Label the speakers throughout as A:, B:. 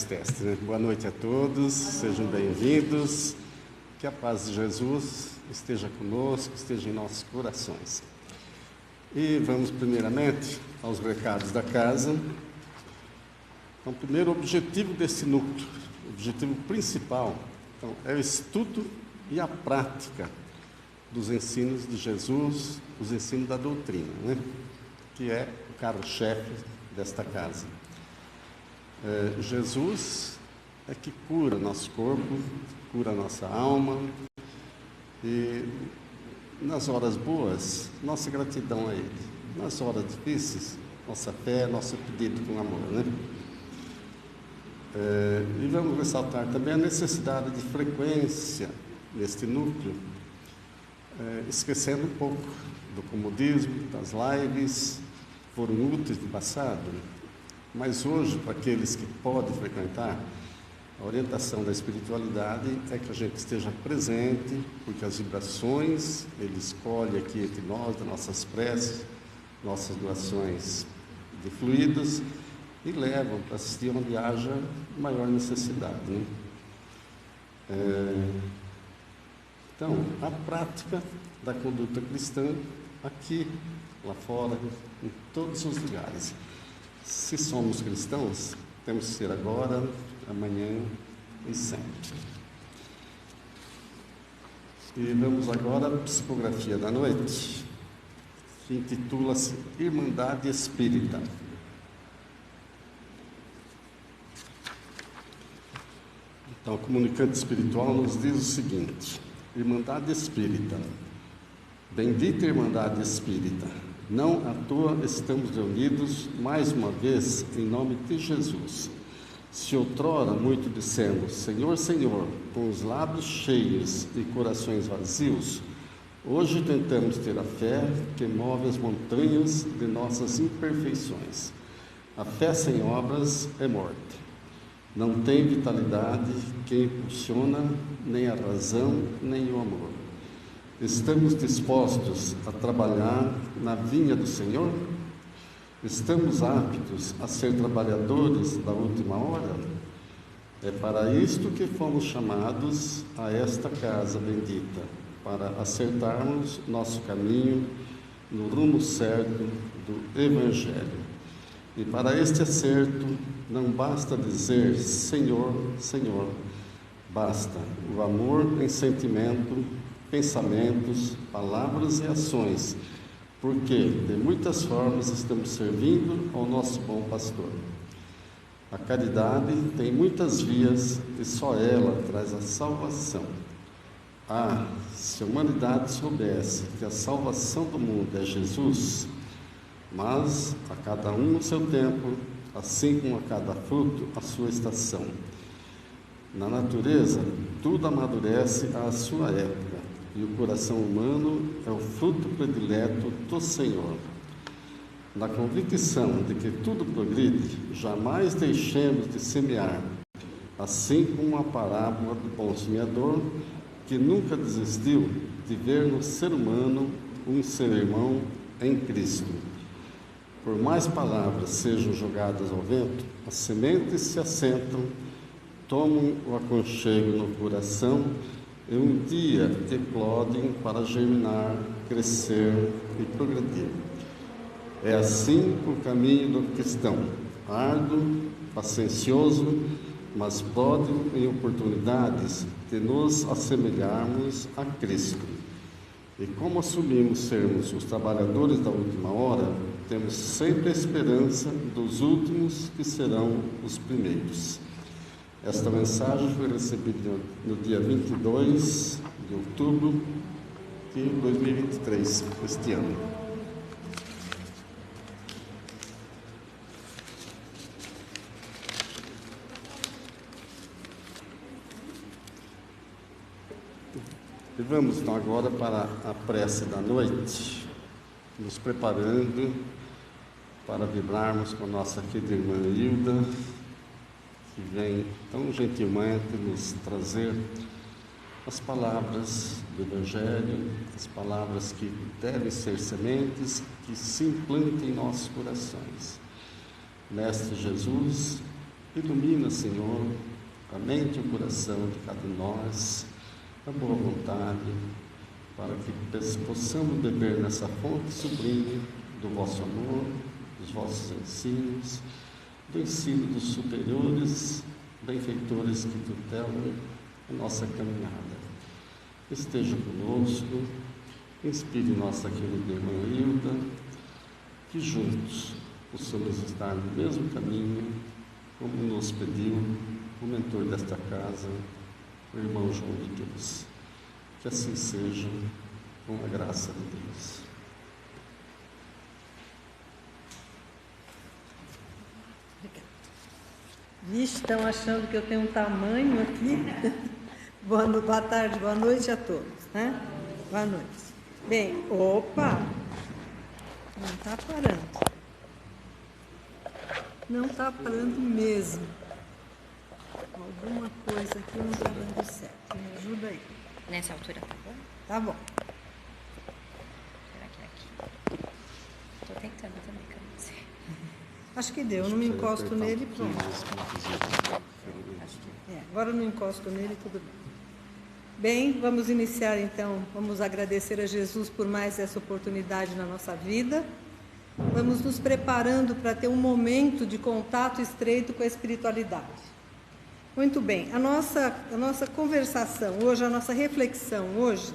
A: Teste, né? Boa noite a todos, sejam bem-vindos, que a paz de Jesus esteja conosco, esteja em nossos corações. E vamos primeiramente aos recados da casa. Então, primeiro, o objetivo desse núcleo, o objetivo principal, então, é o estudo e a prática dos ensinos de Jesus, os ensinos da doutrina, né? Que é o carro-chefe desta casa. Jesus é que cura nosso corpo, cura nossa alma, e nas horas boas, nossa gratidão a Ele. Nas horas difíceis, nossa fé, nosso pedido com amor, né? E vamos ressaltar também a necessidade de frequência neste núcleo, esquecendo um pouco do comodismo, das lives, foram úteis no passado. Mas hoje, para aqueles que podem frequentar, a orientação da espiritualidade é que a gente esteja presente, porque as vibrações, Ele escolhe aqui entre nós, das nossas preces, nossas doações de fluidos, e levam para assistir onde haja maior necessidade, né? Então, a prática da conduta cristã, aqui, lá fora, em todos os lugares. Se somos cristãos, temos que ser agora, amanhã e sempre. E vamos agora à psicografia da noite, que intitula-se Irmandade Espírita. Então, o comunicante espiritual nos diz o seguinte: Irmandade Espírita. Bendita Irmandade Espírita. Não à toa estamos reunidos mais uma vez em nome de Jesus. Se outrora muito dissemos, Senhor, Senhor, com os lábios cheios e corações vazios, hoje tentamos ter a fé que move as montanhas de nossas imperfeições. A fé sem obras é morte. Não tem vitalidade que impulsiona nem a razão nem o amor. Estamos dispostos a trabalhar na vinha do Senhor? Estamos aptos a ser trabalhadores da última hora? É para isto que fomos chamados a esta casa bendita, para acertarmos nosso caminho no rumo certo do Evangelho. E para este acerto não basta dizer Senhor, Senhor, basta o amor em sentimento, pensamentos, palavras e ações, porque de muitas formas estamos servindo ao nosso bom pastor. A caridade tem muitas vias e só ela traz a salvação. Ah, se a humanidade soubesse que a salvação do mundo é Jesus, mas a cada um no seu tempo, assim como a cada fruto a sua estação. Na natureza, tudo amadurece à sua época, e o coração humano é o fruto predileto do Senhor. Na convicção de que tudo progride, jamais deixemos de semear, assim como a parábola do bom semeador, que nunca desistiu de ver no ser humano um ser irmão em Cristo. Por mais palavras sejam jogadas ao vento, as sementes se assentam, tomam o aconchego no coração e um dia eclodem para germinar, crescer e progredir. É assim o caminho do cristão, árduo, paciencioso, mas pródigo em oportunidades de nos assemelharmos a Cristo. E como assumimos sermos os trabalhadores da última hora, temos sempre a esperança dos últimos que serão os primeiros. Esta mensagem foi recebida no dia 22 de outubro de 2023, este ano. E vamos então agora para a prece da noite, nos preparando para vibrarmos com a nossa querida irmã Hilda, que vem tão gentilmente nos trazer as palavras do Evangelho, as palavras que devem ser sementes que se implantem em nossos corações. Mestre Jesus, Ilumina, Senhor, a mente e o coração de cada um de nós, a boa vontade, para que possamos beber nessa fonte sublime do vosso amor, dos vossos ensinos, do ensino dos superiores, benfeitores que tutelam a nossa caminhada. Esteja conosco, inspire nossa querida irmã Hilda, que juntos possamos estar no mesmo caminho, como nos pediu o mentor desta casa, o irmão João de Deus. Que assim seja, com a graça de Deus.
B: Vixe, estão achando que eu tenho um tamanho aqui. Boa tarde, boa noite a todos. Né? Boa noite. Bem, opa! Não está parando. Não está parando mesmo. Alguma coisa aqui não está dando certo. Me ajuda aí.
C: Nessa altura tá bom?
B: Tá bom.
C: Será que é aqui? Tô tentando também, que eu não sei.
B: Acho que deu. Eu não me encosto nele e pronto. Agora eu não encosto nele, tudo bem. Bem, vamos iniciar então. Vamos agradecer a Jesus por mais essa oportunidade na nossa vida. Vamos nos preparando para ter um momento de contato estreito com a espiritualidade. Muito bem, a nossa conversação hoje, a nossa reflexão hoje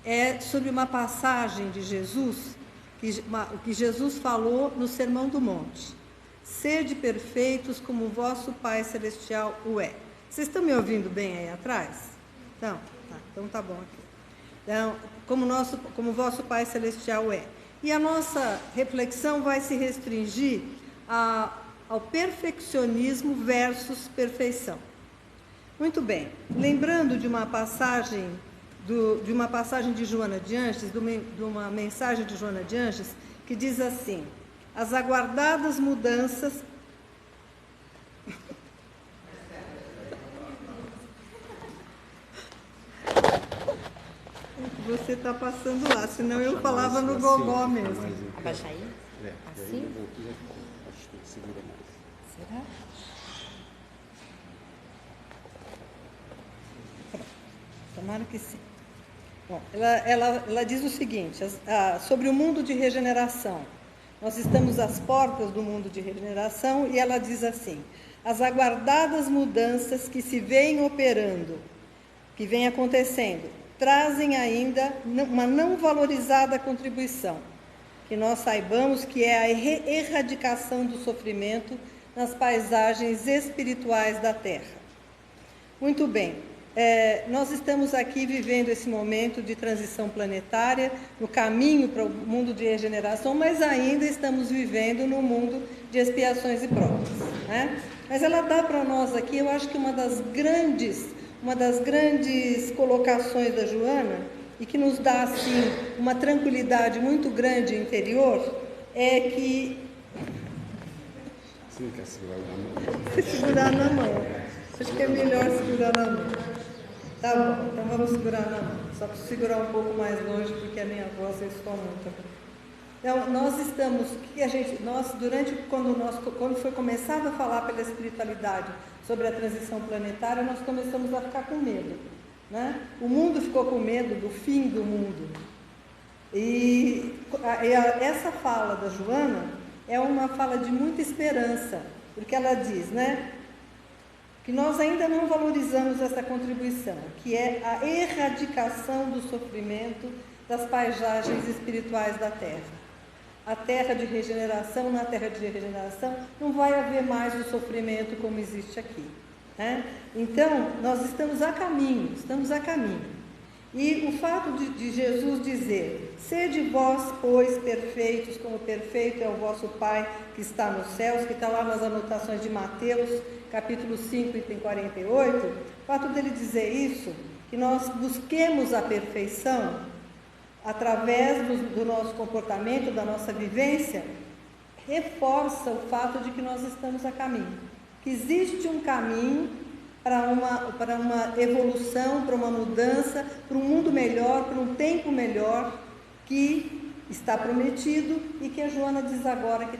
B: é sobre uma passagem de Jesus, que Jesus falou no Sermão do Monte. Sede perfeitos como o vosso Pai Celestial o é. Vocês estão me ouvindo bem aí atrás? Então tá bom aqui. Então, como o vosso Pai Celestial é. E a nossa reflexão vai se restringir ao perfeccionismo versus perfeição. Muito bem, lembrando de uma passagem de Joana de Ângeles, de uma mensagem de Joana de Ângeles, que diz assim: as aguardadas mudanças... Você está passando lá, senão eu falava no gogó mesmo.
C: Abaixa aí? Assim?
A: Acho que tem que segurar mais.
C: Será?
B: Tomara que sim. Bom, ela diz o seguinte, sobre o mundo de regeneração. Nós estamos às portas do mundo de regeneração e ela diz assim: as aguardadas mudanças que se vêm operando, que vêm acontecendo, trazem ainda uma não valorizada contribuição, que nós saibamos que é a erradicação do sofrimento nas paisagens espirituais da Terra. Muito bem. Nós estamos aqui vivendo esse momento de transição planetária, no caminho para o mundo de regeneração, mas ainda estamos vivendo no mundo de expiações e provas, né? Mas ela dá para nós aqui, eu acho que uma das grandes colocações da Joana, e que nos dá assim uma tranquilidade muito grande interior, é que...
A: Você não quer segurar na mão?
B: Segurar na mão. Acho que é melhor segurar na mão. Tá bom, então vamos segurar na mão. Só preciso segurar um pouco mais longe, porque a minha voz ressoa muito. Então, nós estamos... Quando foi começado a falar pela espiritualidade sobre a transição planetária, nós começamos a ficar com medo, né? O mundo ficou com medo do fim do mundo. E essa fala da Joana é uma fala de muita esperança, porque ela diz, né, que nós ainda não valorizamos essa contribuição, que é a erradicação do sofrimento das paisagens espirituais da Terra. A terra de regeneração, na terra de regeneração, não vai haver mais o sofrimento como existe aqui, né? Então, nós estamos a caminho. E o fato de Jesus dizer: sede vós, pois, perfeitos, como perfeito é o vosso Pai que está nos céus, que está lá nas anotações de Mateus, capítulo 5, item 48, o fato dele dizer isso, que nós busquemos a perfeição através do nosso comportamento, da nossa vivência, reforça o fato de que nós estamos a caminho, que existe um caminho para uma evolução, para uma mudança, para um mundo melhor, para um tempo melhor, que está prometido e que a Joana diz agora que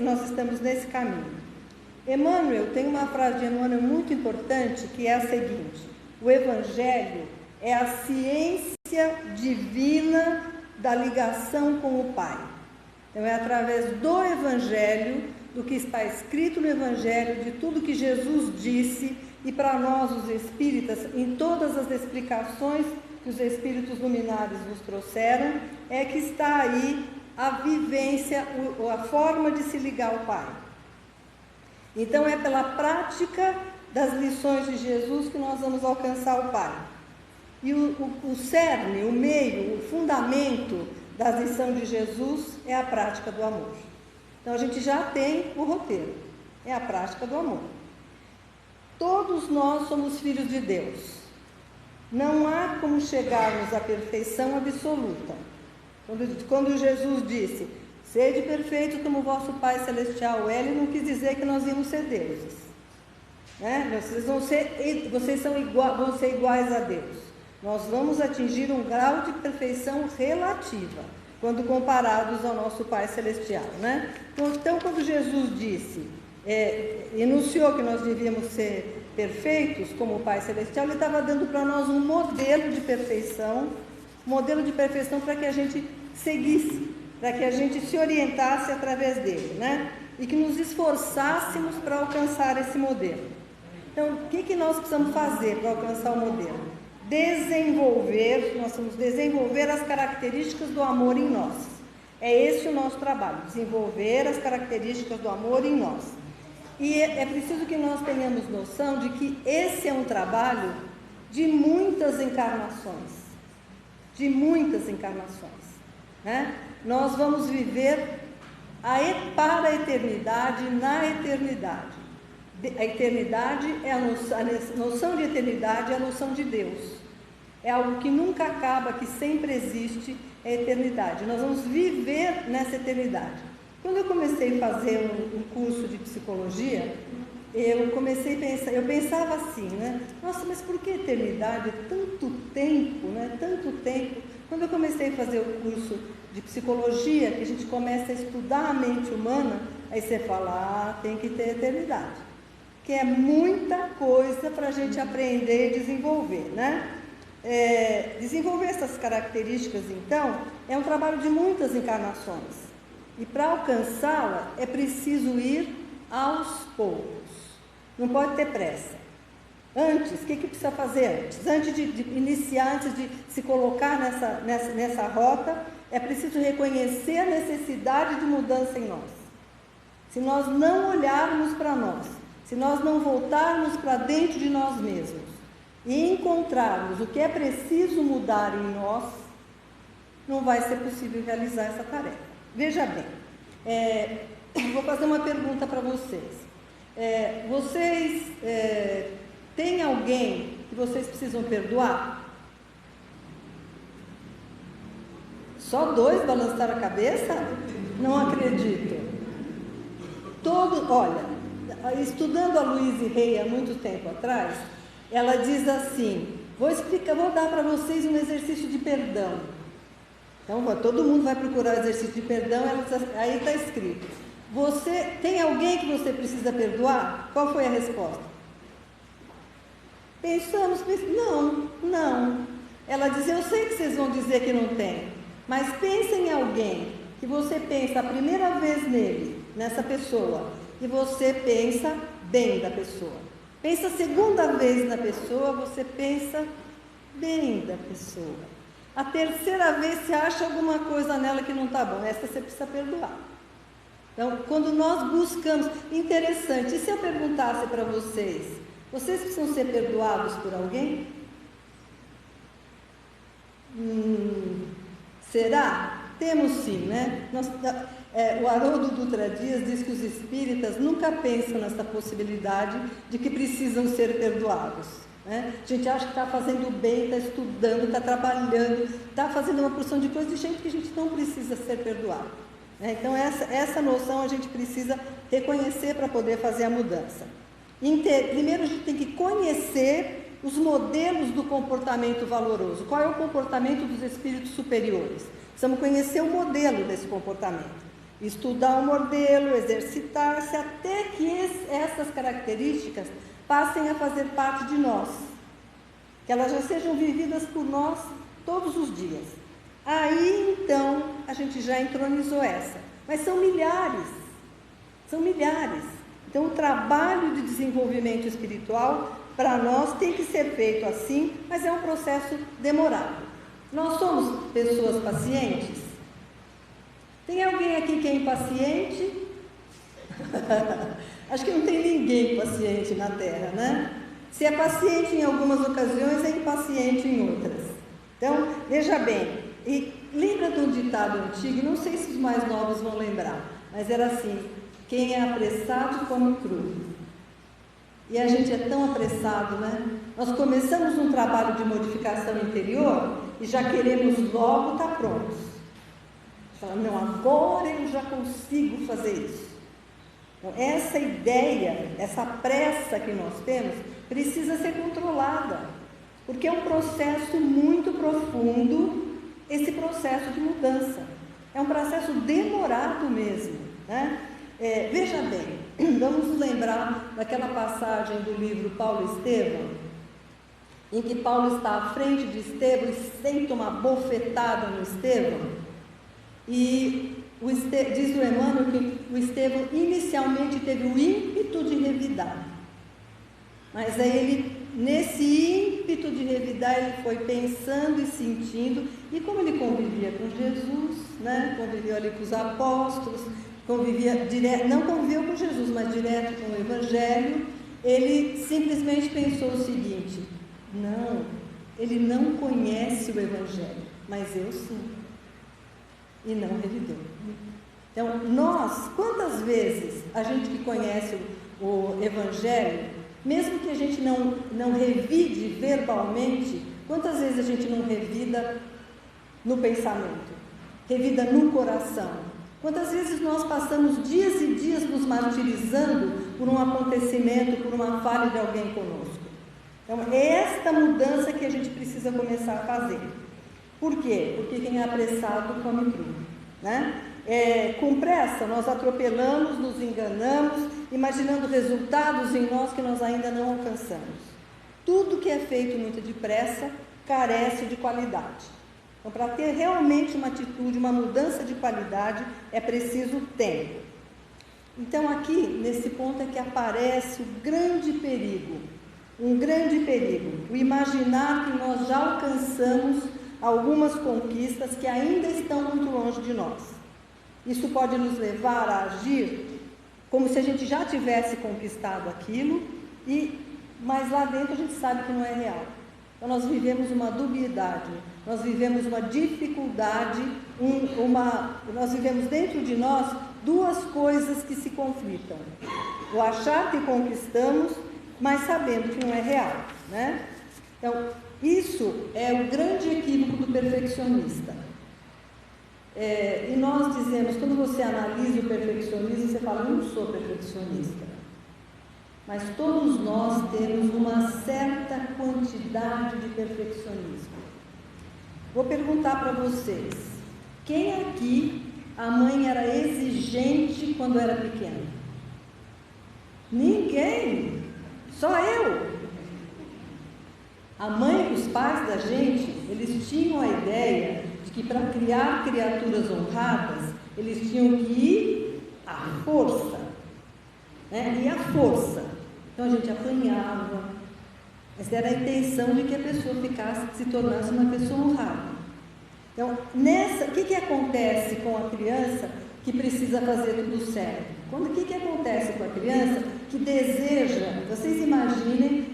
B: nós estamos nesse caminho. Emmanuel, tem uma frase de Emmanuel muito importante, que é a seguinte: o Evangelho é a ciência divina da ligação com o Pai. Então é através do Evangelho, do que está escrito no Evangelho, de tudo que Jesus disse, e para nós os espíritas, em todas as explicações que os espíritos luminares nos trouxeram, é que está aí a vivência, a forma de se ligar ao Pai. Então é pela prática das lições de Jesus que nós vamos alcançar o Pai. E o cerne, o meio, o fundamento da lição de Jesus é a prática do amor. Então a gente já tem o roteiro, é a prática do amor. Todos nós somos filhos de Deus. Não há como chegarmos à perfeição absoluta. Quando Jesus disse, sede perfeito como vosso Pai Celestial é, Ele não quis dizer que nós íamos ser deuses. Né? Vão ser iguais a Deus. Nós vamos atingir um grau de perfeição relativa, quando comparados ao nosso Pai Celestial. Né? Então, quando Jesus disse, enunciou que nós devíamos ser perfeitos como o Pai Celestial, Ele estava dando para nós um modelo de perfeição para que a gente seguisse, para que a gente se orientasse através dele, né? E que nos esforçássemos para alcançar esse modelo. Então, o que nós precisamos fazer para alcançar o modelo? Nós vamos desenvolver as características do amor em nós. É esse o nosso trabalho, desenvolver as características do amor em nós. E é preciso que nós tenhamos noção de que esse é um trabalho de muitas encarnações. Né? Nós vamos viver para a eternidade, na eternidade. A eternidade é a noção de eternidade é a noção de Deus. É algo que nunca acaba, que sempre existe, é a eternidade. Nós vamos viver nessa eternidade. Quando eu comecei a fazer um curso de psicologia, eu pensava assim, né? Nossa, mas por que eternidade? É tanto tempo, né? Tanto tempo. Quando eu comecei a fazer o curso de psicologia, que a gente começa a estudar a mente humana, aí você fala, tem que ter eternidade. Que é muita coisa para a gente aprender e desenvolver, né? Desenvolver essas características, então, é um trabalho de muitas encarnações. E para alcançá-la, é preciso ir aos poucos. Não pode ter pressa. Antes, o que precisa fazer antes? Antes de iniciar, antes de se colocar nessa rota, é preciso reconhecer a necessidade de mudança em nós. Se nós não olharmos para nós, se nós não voltarmos para dentro de nós mesmos e encontrarmos o que é preciso mudar em nós, não vai ser possível realizar essa tarefa. Veja bem, vou fazer uma pergunta para vocês. Vocês têm alguém que vocês precisam perdoar? Só 2 balançaram a cabeça? Não acredito. Olha, estudando a Louise Hay há muito tempo atrás, ela diz assim, vou dar para vocês um exercício de perdão. Então, todo mundo vai procurar o exercício de perdão, aí está escrito, tem alguém que você precisa perdoar? Qual foi a resposta? Pensamos, não. Ela diz, eu sei que vocês vão dizer que não tem, mas pensem em alguém que você pensa a primeira vez nessa pessoa, e você pensa bem da pessoa. Pensa a segunda vez na pessoa, você pensa bem da pessoa. A terceira vez você acha alguma coisa nela que não está bom, essa você precisa perdoar. Então, quando nós buscamos, interessante, e se eu perguntasse para vocês precisam ser perdoados por alguém? Será? Temos sim, né? O Haroldo Dutra Dias diz que os espíritas nunca pensam nessa possibilidade de que precisam ser perdoados. Né? A gente acha que está fazendo bem, está estudando, está trabalhando, está fazendo uma porção de coisas de gente que a gente não precisa ser perdoado. Né? Então, essa noção a gente precisa reconhecer para poder fazer a mudança. Primeiro, a gente tem que conhecer os modelos do comportamento valoroso. Qual é o comportamento dos espíritos superiores? Precisamos conhecer o modelo desse comportamento. estudar o modelo, exercitar-se, até que essas características passem a fazer parte de nós, que elas já sejam vividas por nós todos os dias. Aí, então, a gente já entronizou essa. Mas são milhares. Então, o trabalho de desenvolvimento espiritual, para nós, tem que ser feito assim, mas é um processo demorado. Nós somos pessoas pacientes? Tem alguém aqui que é impaciente? Acho que não tem ninguém paciente na Terra, né? Se é paciente em algumas ocasiões, é impaciente em outras. Então, veja bem, e lembra de um ditado antigo, não sei se os mais novos vão lembrar, mas era assim: quem é apressado come cru. E a gente é tão apressado, né? Nós começamos um trabalho de modificação interior e já queremos logo estar prontos. Fala, não, agora eu já consigo fazer isso. Então, essa ideia, essa pressa que nós temos, precisa ser controlada, porque é um processo muito profundo, esse processo de mudança. É um processo demorado mesmo, né? Veja bem, vamos nos lembrar daquela passagem do livro Paulo e Estevão, em que Paulo está à frente de Estevão e senta uma bofetada no Estevão, e diz o Emmanuel que o Estevão inicialmente teve o ímpeto de revidar, mas aí ele, nesse ímpeto de revidar, ele foi pensando e sentindo, e como ele convivia com Jesus, né, conviveu ali com os apóstolos, não conviveu com Jesus, mas direto com o Evangelho, ele simplesmente pensou o seguinte: não, ele não conhece o Evangelho, mas eu sim, e não revidou. Então, nós, quantas vezes a gente que conhece o Evangelho, mesmo que a gente não revide verbalmente, quantas vezes a gente não revida no pensamento, revida no coração? Quantas vezes nós passamos dias e dias nos martirizando por um acontecimento, por uma falha de alguém conosco? Então, é esta mudança que a gente precisa começar a fazer. Por quê? Porque quem é apressado come cru, né? Com pressa, nós atropelamos, nos enganamos, imaginando resultados em nós que nós ainda não alcançamos. Tudo que é feito muito depressa carece de qualidade. Então, para ter realmente uma atitude, uma mudança de qualidade, é preciso tempo. Então, aqui, nesse ponto é que aparece o grande perigo, um grande perigo, o imaginar que nós já alcançamos algumas conquistas que ainda estão muito longe de nós. Isso pode nos levar a agir como se a gente já tivesse conquistado aquilo, mas lá dentro a gente sabe que não é real. Então, nós vivemos uma dubiedade, nós vivemos uma dificuldade, nós vivemos dentro de nós duas coisas que se conflitam. O achar que conquistamos, mas sabendo que não é real, né? Então, isso é o grande equívoco do perfeccionista. E nós dizemos, quando você analisa o perfeccionismo, você fala, eu não sou perfeccionista. Mas todos nós temos uma certa quantidade de perfeccionismo. Vou perguntar para vocês, quem aqui a mãe era exigente quando era pequena? Ninguém, só eu. A mãe e os pais da gente, eles tinham a ideia de que para criar criaturas honradas, eles tinham que ir à força, né? E à força. Então a gente apanhava, mas era a intenção de que a pessoa se tornasse uma pessoa honrada. Então, o que acontece com a criança que precisa fazer tudo certo? O que acontece com a criança que deseja, vocês imaginem,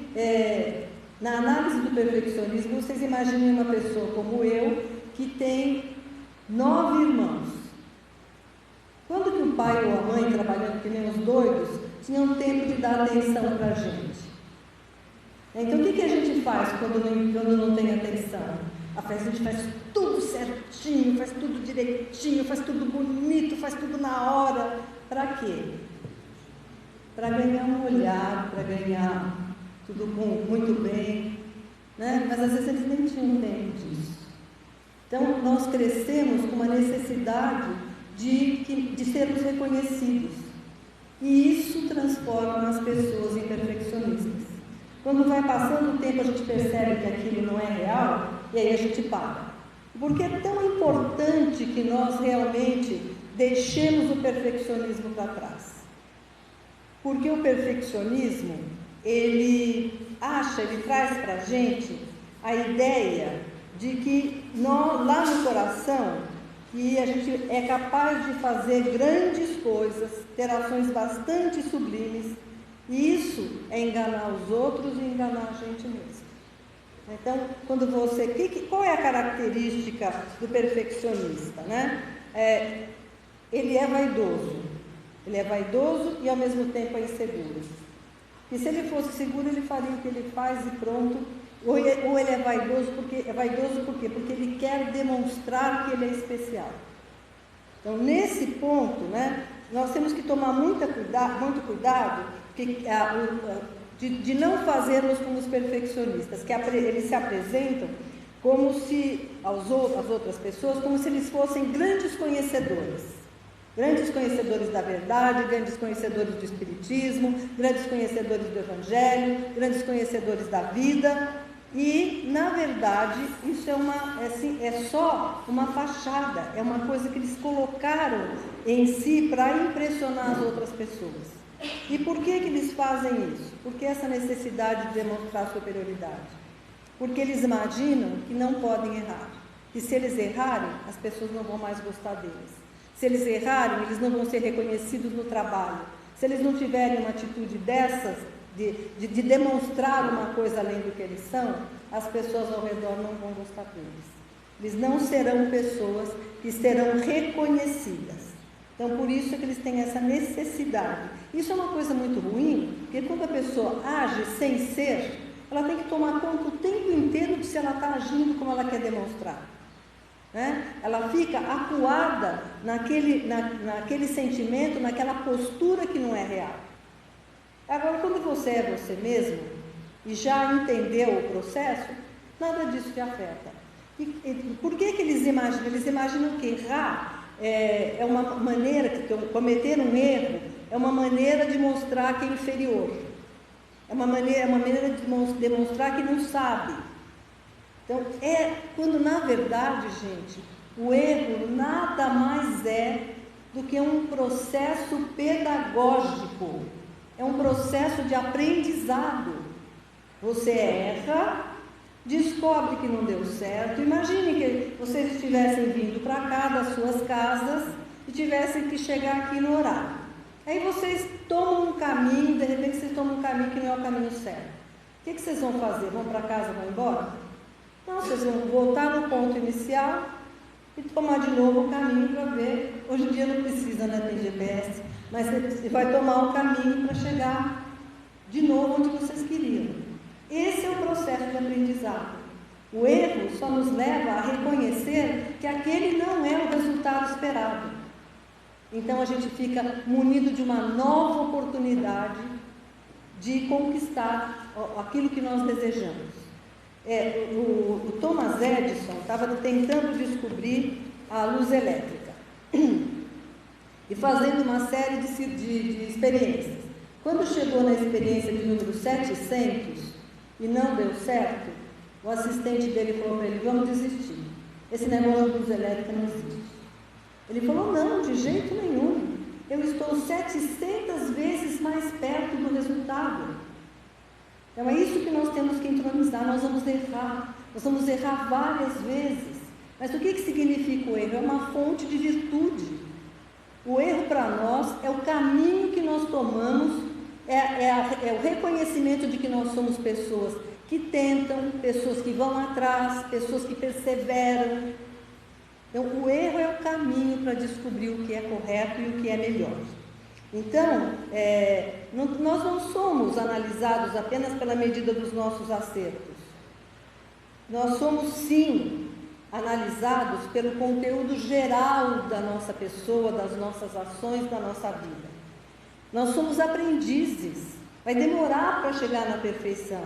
B: na análise do perfeccionismo, vocês imaginem uma pessoa como eu, que tem 9 irmãos. Quando que o pai ou a mãe, trabalhando que nem os doidos, tinham tempo de dar atenção para a gente? Então, o que a gente faz quando não tem atenção? A gente faz tudo certinho, faz tudo direitinho, faz tudo bonito, faz tudo na hora. Para quê? Para ganhar um olhar, para ganhar tudo muito bem, né? Mas às vezes eles nem tinham tempo disso. Então, nós crescemos com uma necessidade de sermos reconhecidos. E isso transforma as pessoas em perfeccionistas. Quando vai passando o tempo, a gente percebe que aquilo não é real, e aí a gente para. Porque é tão importante que nós realmente deixemos o perfeccionismo para trás. Porque o perfeccionismo, ele traz para a gente a ideia de que nós, lá no coração, que a gente é capaz de fazer grandes coisas, ter ações bastante sublimes, e isso é enganar os outros e enganar a gente mesmo. Então, quando qual é a característica do perfeccionista, né? Ele é vaidoso. Ele é vaidoso e ao mesmo tempo é inseguro. E se ele fosse seguro, ele faria o que ele faz e pronto. Ou ele é vaidoso por quê? Porque ele quer demonstrar que ele é especial. Então, nesse ponto, né, nós temos que tomar muito cuidado de não fazermos como os perfeccionistas, que eles se apresentam como se, às outras pessoas, como se eles fossem grandes conhecedores da verdade, grandes conhecedores do espiritismo, grandes conhecedores do evangelho, grandes conhecedores da vida. E, na verdade, isso é só uma fachada, é uma coisa que eles colocaram em si para impressionar as outras pessoas. E por que eles fazem isso? Porque essa necessidade de demonstrar superioridade. Porque eles imaginam que não podem errar. Que se eles errarem, as pessoas não vão mais gostar deles. Se eles errarem, eles não vão ser reconhecidos no trabalho. Se eles não tiverem uma atitude dessas, de demonstrar uma coisa além do que eles são, as pessoas ao redor não vão gostar deles. Eles não serão pessoas que serão reconhecidas. Então, por isso é que eles têm essa necessidade. Isso é uma coisa muito ruim, porque quando a pessoa age sem ser, ela tem que tomar conta o tempo inteiro de se ela está agindo como ela quer demonstrar. Né? Ela fica acuada naquele sentimento, naquela postura que não é real. Agora, quando você é você mesmo e já entendeu o processo, nada disso te afeta. Por que eles imaginam? Eles imaginam que errar é uma maneira, cometer um erro é uma maneira de mostrar que é inferior. É uma maneira de demonstrar que não sabe. Então, quando na verdade, gente, o erro nada mais é do que um processo pedagógico. É um processo de aprendizado. Você erra, descobre que não deu certo. Imagine que vocês estivessem vindo para cá das suas casas e tivessem que chegar aqui no horário. Aí vocês tomam um caminho, de repente vocês tomam um caminho que não é o caminho certo. O que vocês vão fazer? Vão para casa, vão embora? Não, vocês vão voltar no ponto inicial e tomar de novo o caminho para ver. Hoje em dia não precisa, né? Tem GPS. Mas você vai tomar o caminho para chegar de novo onde vocês queriam. Esse é o processo de aprendizado. O erro só nos leva a reconhecer que aquele não é o resultado esperado. Então a gente fica munido de uma nova oportunidade de conquistar aquilo que nós desejamos. O Thomas Edison estava tentando descobrir a luz elétrica e fazendo uma série de experiências. Quando chegou na experiência de número 700 e não deu certo, o assistente dele falou para ele: vamos desistir, esse negócio de luz elétrica não existe. Ele falou: não, de jeito nenhum, eu estou 700 vezes mais perto do resultado. Então é isso que nós temos que entronizar. Nós vamos errar várias vezes. Mas o que significa o erro? É uma fonte de virtude. O erro para nós é o caminho que nós tomamos, é o reconhecimento de que nós somos pessoas que tentam, pessoas que vão atrás, pessoas que perseveram. Então o erro é o caminho para descobrir o que é correto e o que é melhor. Então, nós não somos analisados apenas pela medida dos nossos acertos. Nós somos, sim, analisados pelo conteúdo geral da nossa pessoa, das nossas ações, da nossa vida. Nós somos aprendizes. Vai demorar para chegar na perfeição.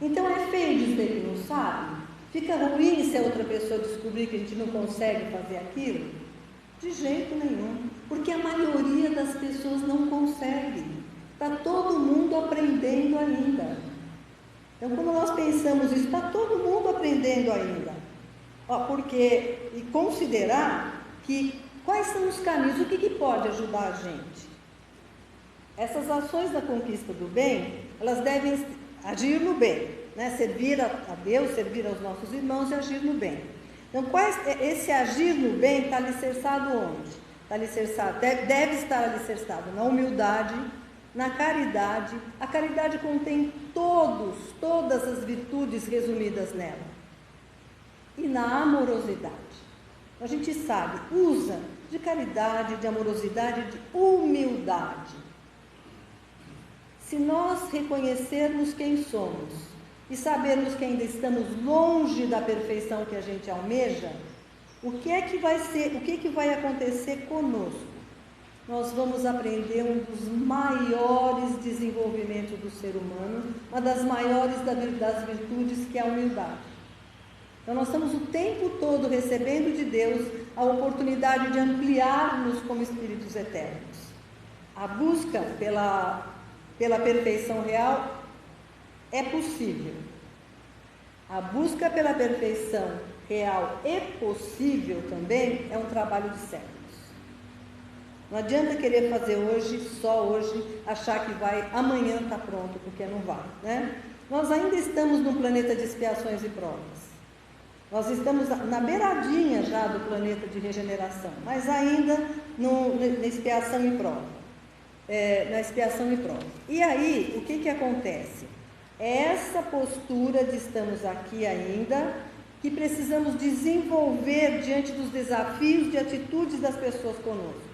B: Então, é feio dizer que não sabe? Fica ruim se a outra pessoa descobrir que a gente não consegue fazer aquilo? De jeito nenhum, porque a maioria das pessoas não consegue. Está todo mundo aprendendo ainda. Então, quando nós pensamos isso, está todo mundo aprendendo ainda. E considerar que quais são os caminhos, o que pode ajudar a gente? Essas ações da conquista do bem, elas devem agir no bem, né? Servir a Deus, servir aos nossos irmãos e agir no bem. Então, esse agir no bem está alicerçado onde? Deve estar alicerçado na humildade, na caridade. A caridade contém todas as virtudes resumidas nela. E na amorosidade. A gente sabe, usa de caridade, de amorosidade, de humildade. Se nós reconhecermos quem somos e sabermos que ainda estamos longe da perfeição que a gente almeja, o que é que vai acontecer conosco? Nós vamos aprender um dos maiores desenvolvimentos do ser humano, uma das maiores das virtudes, que é a humildade. Então, nós estamos o tempo todo recebendo de Deus a oportunidade de ampliar-nos como espíritos eternos. A busca pela perfeição real é possível. A busca pela perfeição real e possível também é um trabalho de séculos. Não adianta querer fazer só hoje, achar que amanhã está pronto, porque não vai, né? Nós ainda estamos num planeta de expiações e provas. Nós estamos na beiradinha já do planeta de regeneração, mas ainda na expiação e prova. E aí, o que acontece? É essa postura de estamos aqui ainda, que precisamos desenvolver diante dos desafios de atitudes das pessoas conosco.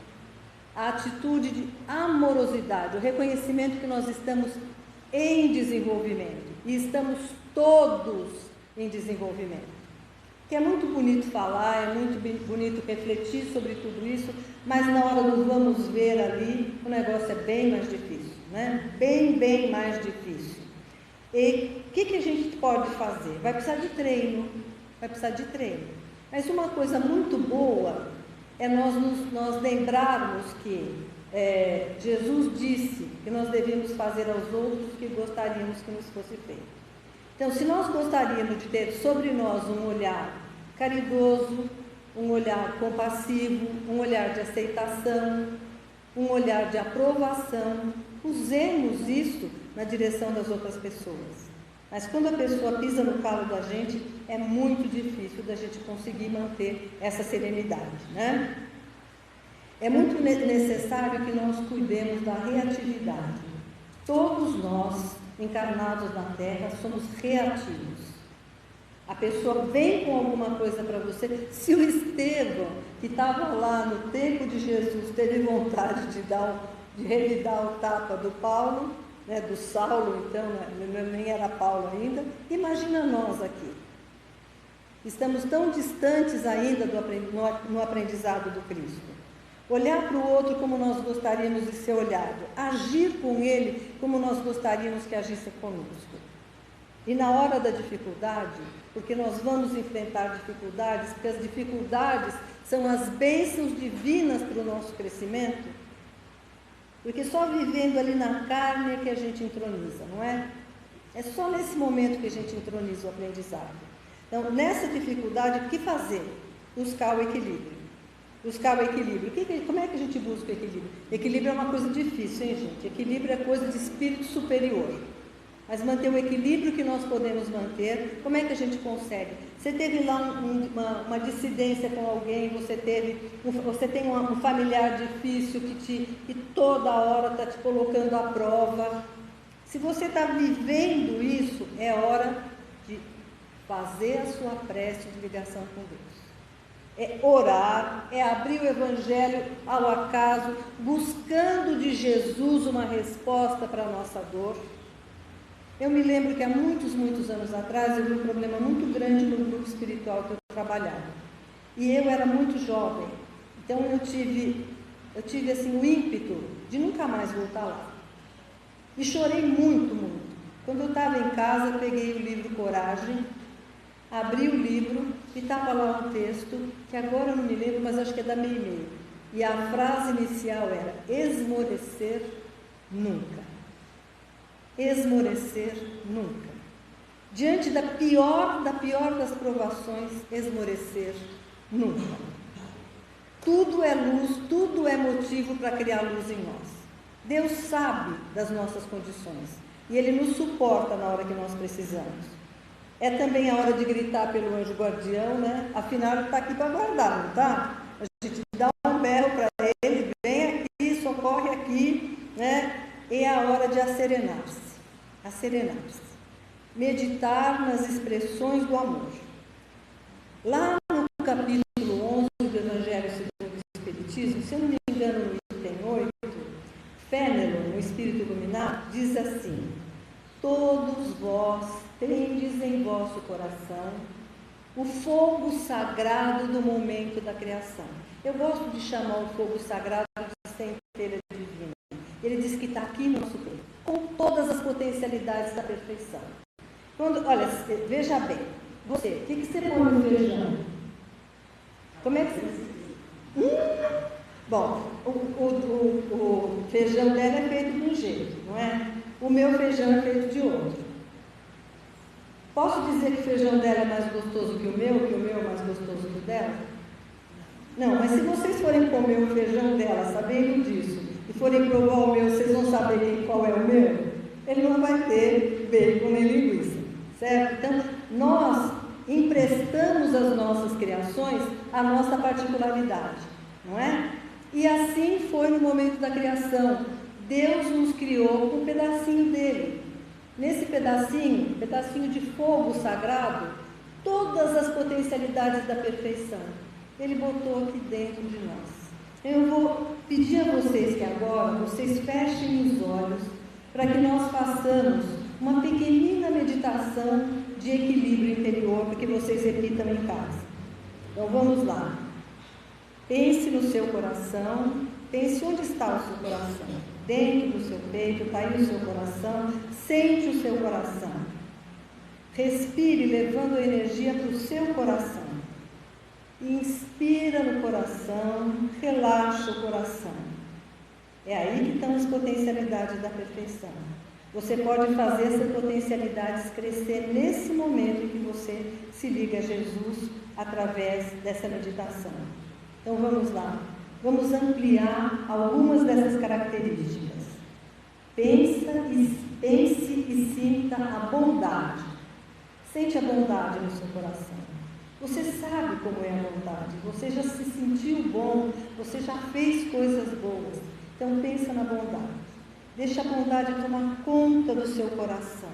B: A atitude de amorosidade, o reconhecimento que nós estamos em desenvolvimento, e estamos todos em desenvolvimento. Que é muito bonito falar, é muito bonito refletir sobre tudo isso, mas na hora do vamos ver ali, o negócio é bem mais difícil, né? Bem mais difícil. E o que a gente pode fazer? Vai precisar de treino. Mas uma coisa muito boa é nós lembrarmos que Jesus disse que nós devíamos fazer aos outros o que gostaríamos que nos fosse feito. Então, se nós gostaríamos de ter sobre nós um olhar caridoso, um olhar compassivo, um olhar de aceitação, um olhar de aprovação, usemos isso na direção das outras pessoas. Mas quando a pessoa pisa no calo da gente, é muito difícil da gente conseguir manter essa serenidade, né? É muito necessário que nós cuidemos da reatividade. Todos nós, encarnados na Terra, somos reativos. A pessoa vem com alguma coisa para você. Se o Estevão, que estava lá no tempo de Jesus, teve vontade de revidar o tapa do Paulo, né, do Saulo, então, nem era Paulo ainda, imagina nós aqui. Estamos tão distantes ainda no aprendizado do Cristo. Olhar para o outro como nós gostaríamos de ser olhado, agir com ele como nós gostaríamos que agisse conosco. E na hora da dificuldade, porque nós vamos enfrentar dificuldades, porque as dificuldades são as bênçãos divinas para o nosso crescimento, porque só vivendo ali na carne é que a gente entroniza, não é? É só nesse momento que a gente entroniza o aprendizado. Então, nessa dificuldade, o que fazer? Buscar o equilíbrio. Como é que a gente busca o equilíbrio? Equilíbrio é uma coisa difícil, hein, gente? Equilíbrio é coisa de espírito superior. Mas manter o equilíbrio que nós podemos manter, como é que a gente consegue? Você teve lá uma dissidência com alguém, você tem um familiar difícil que toda hora está te colocando à prova. Se você está vivendo isso, é hora de fazer a sua prece de ligação com Deus. É orar, é abrir o Evangelho ao acaso, buscando de Jesus uma resposta para a nossa dor. Eu me lembro que há muitos anos atrás eu vi um problema muito grande no grupo espiritual que eu trabalhava. E eu era muito jovem, então eu tive assim, o ímpeto de nunca mais voltar lá. E chorei muito. Quando eu estava em casa, eu peguei o livro Coragem, abri o livro e estava lá um texto, que agora eu não me lembro, mas acho que é da Meimei. E a frase inicial era: esmorecer nunca. Esmorecer nunca. Diante da pior das provações, esmorecer nunca. Tudo é luz, tudo é motivo para criar luz em nós. Deus sabe das nossas condições e Ele nos suporta na hora que nós precisamos. É também a hora de gritar pelo anjo guardião, né? Afinal, ele está aqui para guardar, não está? A gente dá um berro para ele, vem aqui, socorre aqui, né? É a hora de acerenar-se. Acerenar-se. Meditar nas expressões do amor. Lá no capítulo 11 do Evangelho segundo o Espiritismo, se eu não me engano, no item 8, Fénelon, no Espírito Iluminado, diz assim: todos vós tendes em vosso coração o fogo sagrado do momento da criação. Eu gosto de chamar o fogo sagrado de centelha divina. Ele diz que está aqui no nosso peito, com todas as potencialidades da perfeição. Olha, veja bem, você, o que você põe no feijão? Como é que você... Bom, o feijão dela é feito de um jeito, não é? O meu feijão é feito de outro. Posso dizer que o feijão dela é mais gostoso que o meu é mais gostoso que o dela? Não, mas se vocês forem comer o feijão dela, sabendo disso, e forem provar o meu, vocês vão saber qual é o meu? Ele não vai ter bacon nem linguiça, certo? Então, nós emprestamos às nossas criações a nossa particularidade, não é? E assim foi no momento da criação. Deus nos criou com um pedacinho dele. Nesse pedacinho de fogo sagrado, todas as potencialidades da perfeição, Ele botou aqui dentro de nós. Eu vou pedir a vocês que agora, vocês fechem os olhos, para que nós façamos uma pequenina meditação de equilíbrio interior, para que vocês repitam em casa. Então vamos lá. Pense no seu coração, pense onde está o seu coração. Dentro do seu peito, está aí o seu coração, sente o seu coração. Respire, levando a energia para o seu coração. Inspira no coração, relaxa o coração. É aí que estão as potencialidades da perfeição. Você pode fazer essas potencialidades crescer nesse momento em que você se liga a Jesus através dessa meditação. Então vamos lá. Vamos ampliar algumas dessas características. Pense e sinta a bondade. Sente a bondade no seu coração. Você sabe como é a bondade. Você já se sentiu bom. Você já fez coisas boas. Então pensa na bondade. Deixa a bondade tomar conta do seu coração.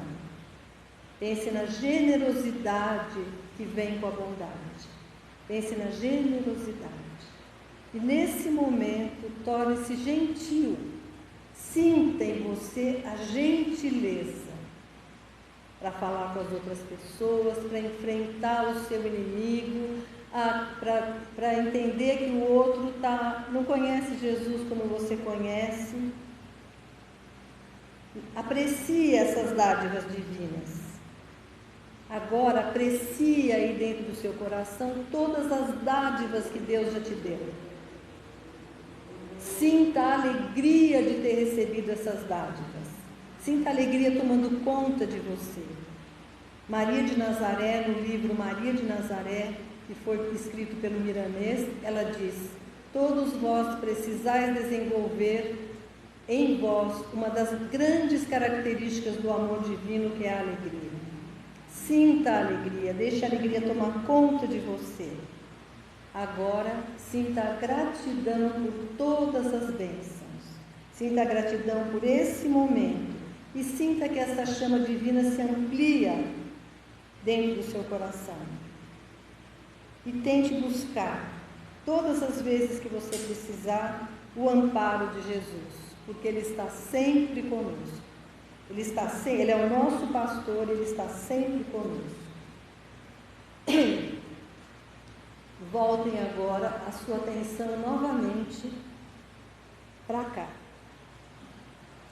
B: Pense na generosidade que vem com a bondade. Pense na generosidade. E nesse momento, torne-se gentil. Sinta em você a gentileza para falar com as outras pessoas, para enfrentar o seu inimigo, para entender que o outro não conhece Jesus como você conhece. Aprecie essas dádivas divinas. Agora, aprecie aí dentro do seu coração todas as dádivas que Deus já te deu. Sinta a alegria de ter recebido essas dádivas. Sinta a alegria tomando conta de você. Maria de Nazaré, no livro Maria de Nazaré, que foi escrito pelo Miramês, ela diz: todos vós precisais desenvolver em vós uma das grandes características do amor divino, que é a alegria. Sinta a alegria, deixe a alegria tomar conta de você. Agora, sinta a gratidão por todas as bênçãos. Sinta a gratidão por esse momento. E sinta que essa chama divina se amplia dentro do seu coração. E tente buscar, todas as vezes que você precisar, o amparo de Jesus. Porque Ele está sempre conosco. Ele é o nosso pastor, Ele está sempre conosco. Voltem agora a sua atenção novamente para cá,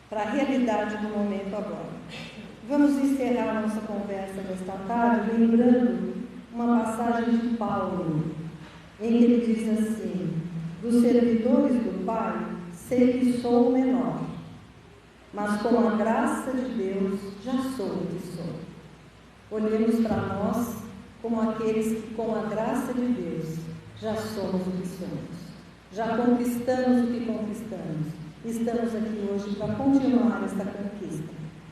B: para a realidade do momento agora. Vamos encerrar a nossa conversa nesta tarde lembrando uma passagem de Paulo, em que ele diz assim: dos servidores do Pai, sei que sou o menor, mas com a graça de Deus já sou o que sou. Olhemos para nós como aqueles que, com a graça de Deus, já somos o que somos. Já conquistamos o que conquistamos. Estamos aqui hoje para continuar esta conquista.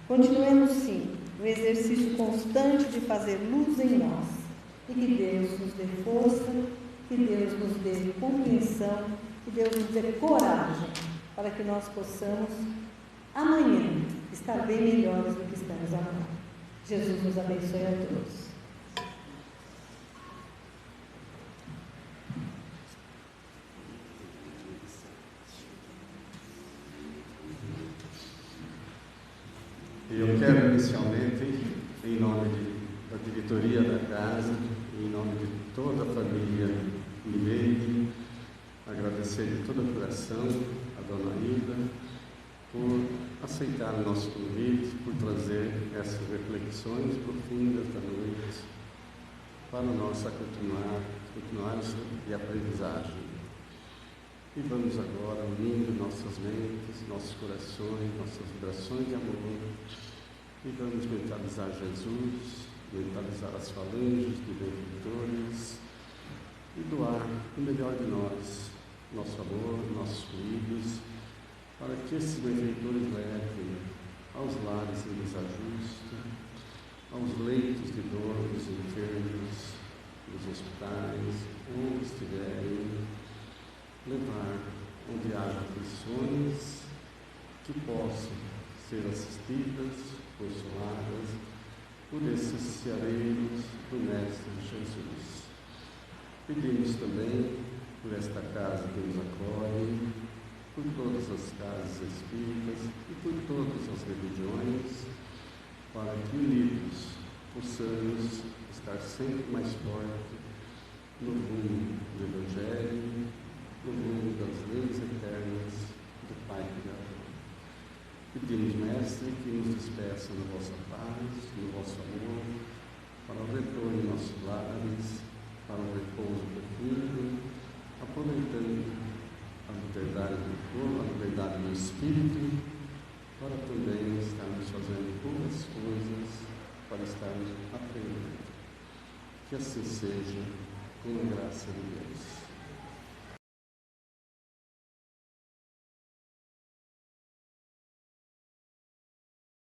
B: Continuemos, sim, o exercício constante de fazer luz em nós. E que Deus nos dê força, que Deus nos dê compreensão, que Deus nos dê coragem para que nós possamos, amanhã, estar bem melhores do que estamos agora. Jesus nos abençoe a todos.
A: Eu quero inicialmente, em nome da diretoria da casa, em nome de toda a família Mineide, agradecer de todo o coração a Dona Ida por aceitar o nosso convite, por trazer essas reflexões profundas da noite para nós continuar de aprendizagem. E vamos agora unindo nossas mentes, nossos corações, nossas vibrações de amor, e vamos mentalizar Jesus, mentalizar as falanges de benfeitores e doar o melhor de nós, nosso amor, nossos fluidos, para que esses benfeitores levem aos lares em desajuste, aos leitos de dor dos enfermos, dos hospitais, onde estiverem, levar onde haja aflições que possam ser assistidas, consoladas por esses ceareiros do Mestre Jesus. Pedimos também por esta casa que nos acolhe, por todas as casas espíritas e por todas as religiões, para que unidos possamos estar sempre mais fortes no rumo do Evangelho, no mundo das leis eternas do Pai Criador. Pedimos, Mestre, que nos despeça na vossa paz, no vosso amor, para o retorno em nossos lares, para o repouso profundo, aproveitando a liberdade do corpo, a liberdade do Espírito, para também estarmos fazendo boas coisas, para estarmos aprendendo. Que assim seja, com a graça de Deus.